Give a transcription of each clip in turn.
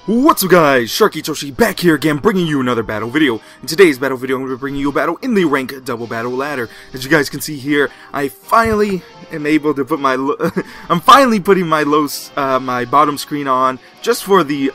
What's up guys, sharkeatyoshi back here again bringing you another battle video. In today's battle video I'm going to be bringing you a battle in the rank double battle ladder. As you guys can see here, I finally am able to put my I'm finally putting my my bottom screen on just for the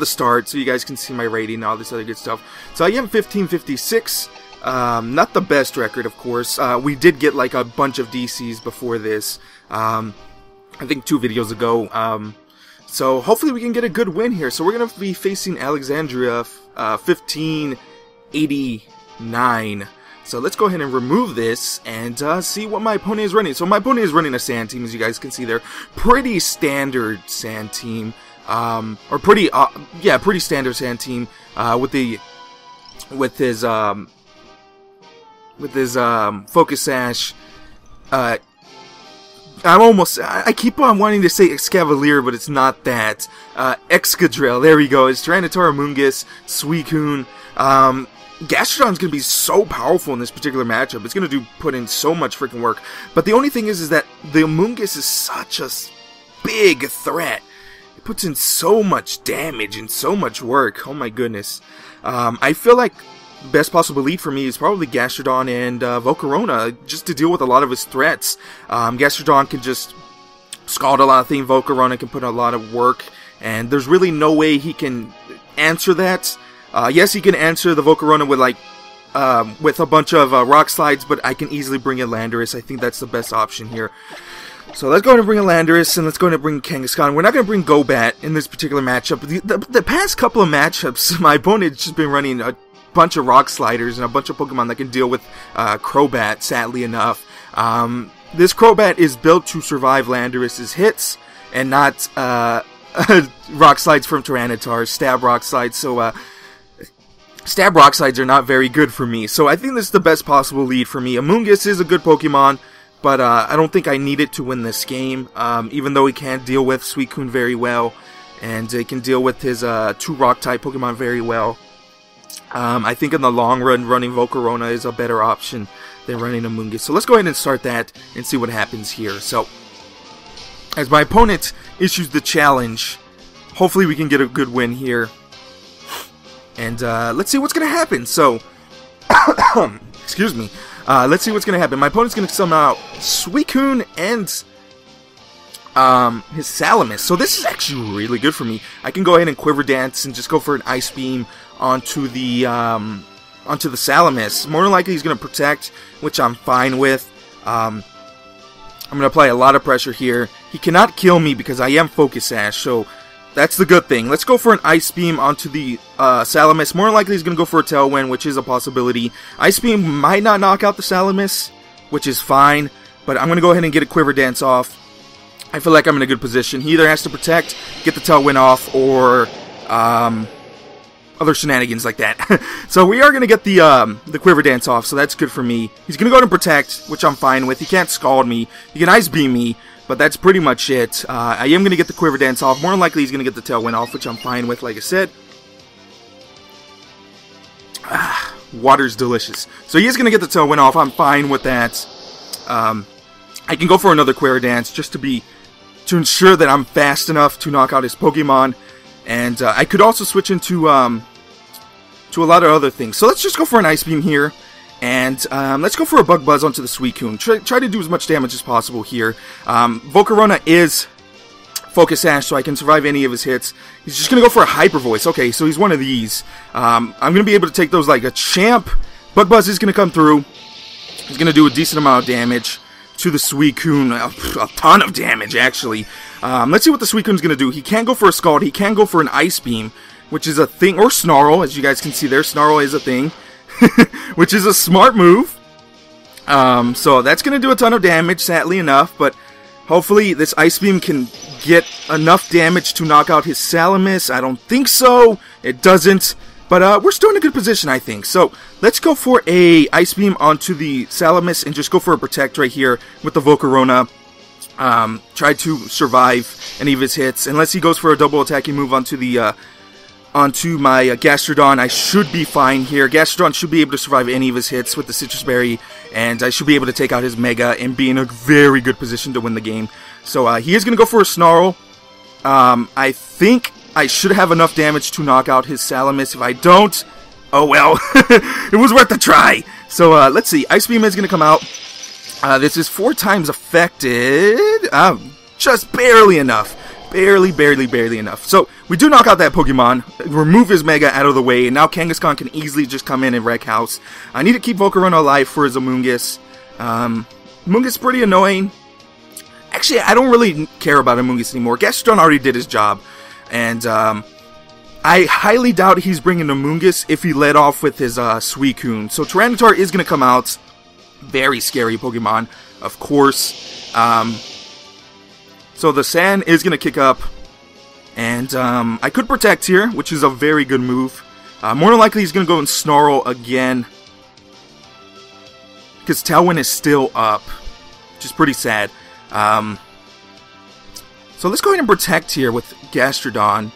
start, so you guys can see my rating and all this other good stuff. So I am 1556. Not the best record, of course. We did get like a bunch of DCs before this. I think 2 videos ago. So hopefully we can get a good win here. So we're going to be facing Alexandria 1589. So let's go ahead and remove this and see what my opponent is running. So my opponent is running a sand team, as you guys can see there. Pretty standard sand team. Pretty standard sand team with his focus sash. I keep on wanting to say Excavalier, but it's not that. Excadrill, there we go. It's Tyranitar, Amoonguss, Suicune. Gastrodon's gonna be so powerful in this particular matchup. It's gonna put in so much freaking work. But the only thing is that the Amoonguss is such a big threat. It puts in so much damage and so much work. Oh my goodness. I feel like the best possible lead for me is probably Gastrodon and Volcarona, just to deal with a lot of his threats. Gastrodon can just scald a lot of things, Volcarona can put in a lot of work, and there's really no way he can answer that. Yes, he can answer the Volcarona with with a bunch of rock slides, but I can easily bring in Landorus. I think that's the best option here. So let's go ahead and bring a Landorus, and let's go ahead and bring Kangaskhan. We're not going to bring Gobat in this particular matchup. The past couple of matchups, my opponent's just been running a bunch of rock sliders and a bunch of Pokemon that can deal with Crobat, sadly enough. This Crobat is built to survive Landorus's hits and not rock slides from Tyranitar, stab rock slides. So stab rock slides are not very good for me. So I think this is the best possible lead for me. Amoonguss is a good Pokemon, but I don't think I need it to win this game, even though he can deal with Suicune very well, and he can deal with his 2 rock type Pokemon very well. I think in the long run, running Volcarona is a better option than running Amoonguss. So let's go ahead and start that and see what happens here. So, as my opponent issues the challenge, hopefully we can get a good win here. And let's see what's going to happen. So, excuse me. Let's see what's going to happen. My opponent's going to summon out Suicune and his Salamis. So this is actually really good for me. I can go ahead and Quiver Dance and just go for an Ice Beam onto the Salamis. More than likely he's going to protect, which I'm fine with. I'm going to apply a lot of pressure here. He cannot kill me because I am Focus Sash, so that's the good thing. Let's go for an Ice Beam onto the Salamis. More than likely he's going to go for a Tailwind, which is a possibility. Ice Beam might not knock out the Salamis, which is fine, but I'm going to go ahead and get a Quiver Dance off. I feel like I'm in a good position. He either has to protect, get the Tailwind off, or other shenanigans like that. So we are going to get the Quiver Dance off, so that's good for me. He's going to go ahead and protect, which I'm fine with. He can't scald me. He can Ice Beam me, but that's pretty much it. I am going to get the Quiver Dance off. More than likely he's going to get the Tailwind off, which I'm fine with, like I said. Water's delicious. So he is going to get the Tailwind off. I'm fine with that. I can go for another Quiver Dance just to ensure that I'm fast enough to knock out his Pokemon. And I could also switch into to a lot of other things. So let's just go for an Ice Beam here. And let's go for a Bug Buzz onto the Suicune. Try to do as much damage as possible here. Volcarona is Focus Sash, so I can survive any of his hits. He's just going to go for a Hyper Voice. Okay, so he's one of these. I'm going to be able to take those like a champ. Bug Buzz is going to come through. He's going to do a decent amount of damage to the Suicune. A ton of damage, actually. Let's see what the Suicune's going to do. He can go for a Scald. He can go for an Ice Beam, which is a thing. Or Snarl, as you guys can see there. Snarl is a thing, which is a smart move. So that's going to do a ton of damage, sadly enough. But hopefully this Ice Beam can get enough damage to knock out his Salamis. I don't think so. It doesn't. But we're still in a good position, I think. So let's go for a Ice Beam onto the Salamis and just go for a Protect right here with the Volcarona. Try to survive any of his hits. Unless he goes for a double attacking move onto the onto my Gastrodon, I should be fine here. Gastrodon should be able to survive any of his hits with the Citrus Berry, and I should be able to take out his Mega and be in a very good position to win the game. So he is going to go for a Snarl. I think I should have enough damage to knock out his Salamis. If I don't, oh well. It was worth a try. So let's see. Ice Beam is going to come out. This is 4 times affected. Just barely enough. Barely enough. So, we do knock out that Pokemon, remove his Mega out of the way, and now Kangaskhan can easily just come in and wreck house. I need to keep Volcarona alive for his Amoonguss. Amoonguss is pretty annoying. Actually, I don't really care about Amoonguss anymore. Gastrodon already did his job. And, I highly doubt he's bringing Amoonguss if he led off with his, Suicune. So, Tyranitar is going to come out. Very scary Pokemon, of course. So the Sand is going to kick up, and I could Protect here, which is a very good move. More than likely he's going to go and Snarl again, because Tailwind is still up, which is pretty sad. So let's go ahead and Protect here with Gastrodon,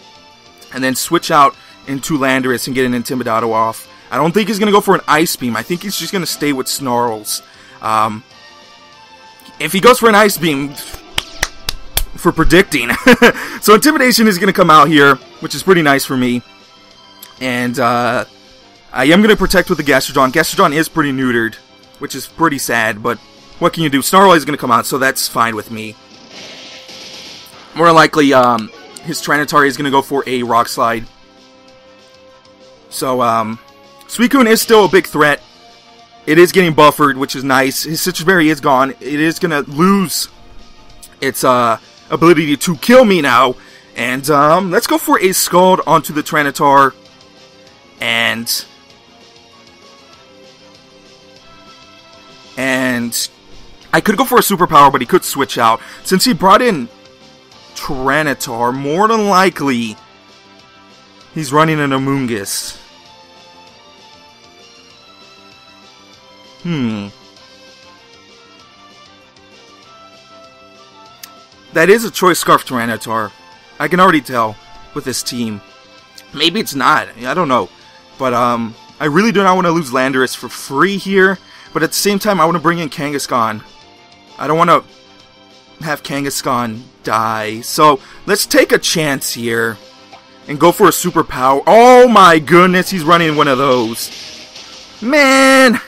and then switch out into Landorus and get an Intimidato off. I don't think he's going to go for an Ice Beam. I think he's just going to stay with Snarls. If he goes for an Ice Beam, for predicting. So Intimidation is going to come out here, which is pretty nice for me. And I am going to Protect with the Gastrodon. Gastrodon is pretty neutered, which is pretty sad, but what can you do? Snarl is going to come out, so that's fine with me. More likely, his Tyranitar is going to go for a Rock Slide. So, Suicune is still a big threat. It is getting buffered, which is nice. His Citrus Berry is gone. It is going to lose its ability to kill me now. And let's go for a Scald onto the Tyranitar. And I could go for a Superpower, but he could switch out. Since he brought in Tyranitar, more than likely he's running an Amoonguss. That is a Choice Scarf Tyranitar. I can already tell with this team. Maybe it's not. I don't know. But I really do not want to lose Landorus for free here. But at the same time, I want to bring in Kangaskhan. I don't want to have Kangaskhan die. So let's take a chance here and go for a Superpower. Oh my goodness, he's running one of those. Man!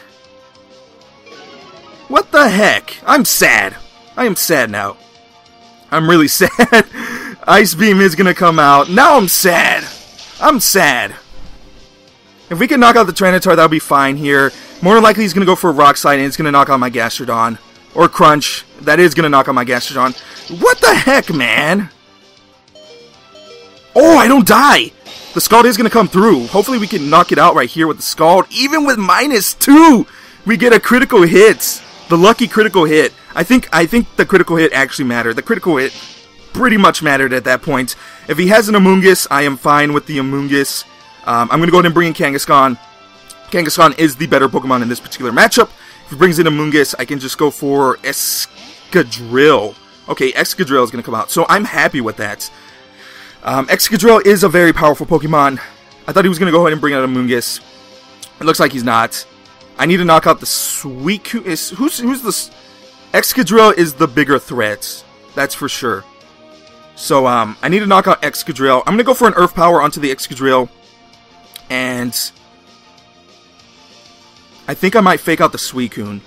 What the heck? I'm sad. I am sad now. I'm really sad. Ice Beam is going to come out. Now I'm sad. I'm sad. If we can knock out the Tyranitar, that'll be fine here. More than likely, he's going to go for a Rock Slide, and it's going to knock out my Gastrodon. Or Crunch. That is going to knock out my Gastrodon. What the heck, man? Oh, I don't die. The Scald is going to come through. Hopefully, we can knock it out right here with the Scald. Even with -2, we get a critical hit. The lucky critical hit. I think the critical hit actually mattered. The critical hit pretty much mattered at that point. If he has an Amoonguss, I am fine with the Amoonguss. I'm going to go ahead and bring in Kangaskhan. Kangaskhan is the better Pokemon in this particular matchup. If he brings in Amoonguss, I can just go for Excadrill. Okay, Excadrill is going to come out, so I'm happy with that. Excadrill is a very powerful Pokemon. I thought he was going to go ahead and bring out Amoonguss. It looks like he's not. I need to knock out the Suicune. Who's the... Excadrill is the bigger threat. That's for sure. So, I need to knock out Excadrill. I'm going to go for an Earth Power onto the Excadrill. And I think I might fake out the Suicune.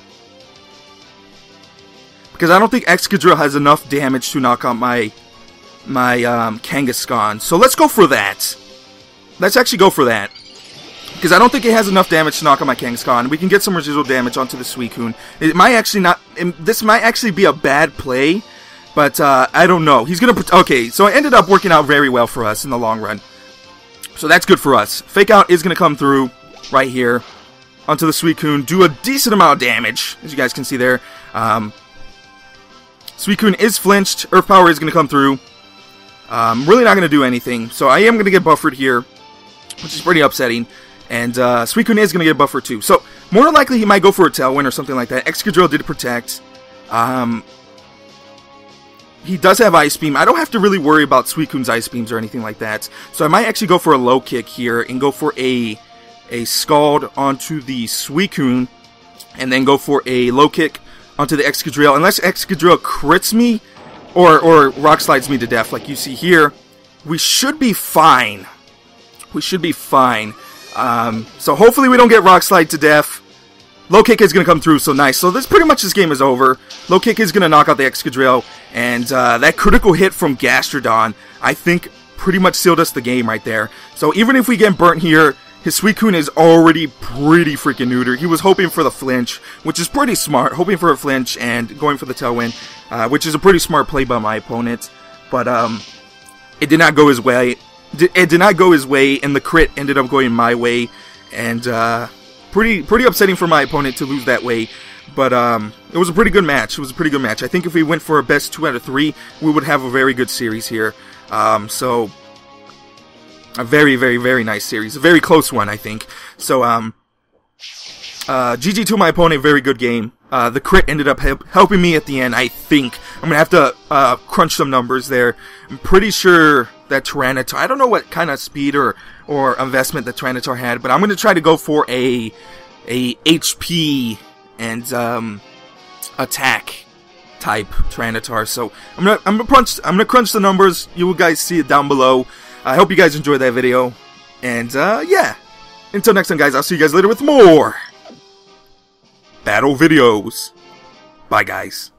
Because I don't think Excadrill has enough damage to knock out my Kangaskhan. So let's go for that. Let's actually go for that. Because I don't think it has enough damage to knock out my Kangaskhan. We can get some residual damage onto the Suicune. It might actually not... This might actually be a bad play. But, I don't know. He's going to... Okay, so it ended up working out very well for us in the long run. So that's good for us. Fake Out is going to come through right here onto the Suicune. Do a decent amount of damage, as you guys can see there. Suicune is flinched. Earth Power is going to come through. Really not going to do anything. So I am going to get buffered here, which is pretty upsetting. And Suicune is going to get buffered too. So more than likely he might go for a Tailwind or something like that. Excadrill did protect. He does have Ice Beam. I don't have to really worry about Suicune's Ice Beams or anything like that. So I might actually go for a Low Kick here and go for a Scald onto the Suicune. And then go for a Low Kick onto the Excadrill. Unless Excadrill crits me or Rock Slides me to death like you see here. we should be fine. We should be fine. So hopefully we don't get rock slide to death. Low kick is going to come through, so nice. So pretty much this game is over. Low kick is going to knock out the Excadrill, and that critical hit from Gastrodon, I think, pretty much sealed us the game right there. So even if we get burnt here, his Suicune is already pretty freaking neutered. He was hoping for the flinch, which is pretty smart, hoping for a flinch and going for the Tailwind, which is a pretty smart play by my opponent. But it did not go his way. It did not go his way, and the crit ended up going my way, and pretty upsetting for my opponent to lose that way. But it was a pretty good match. It was a pretty good match. I think if we went for a best 2 out of 3, we would have a very good series here. So a very, very, very nice series. A very close one, I think. So GG to my opponent. Very good game. The crit ended up helping me at the end, I think. I'm going to have to crunch some numbers there. I'm pretty sure that Tyranitar, I don't know what kind of speed or investment that Tyranitar had, but I'm going to try to go for a HP and attack type Tyranitar. So I'm gonna crunch the numbers. You guys see it down below. I hope you guys enjoyed that video. And yeah. Until next time, guys, I'll see you guys later with more battle videos. Bye, guys.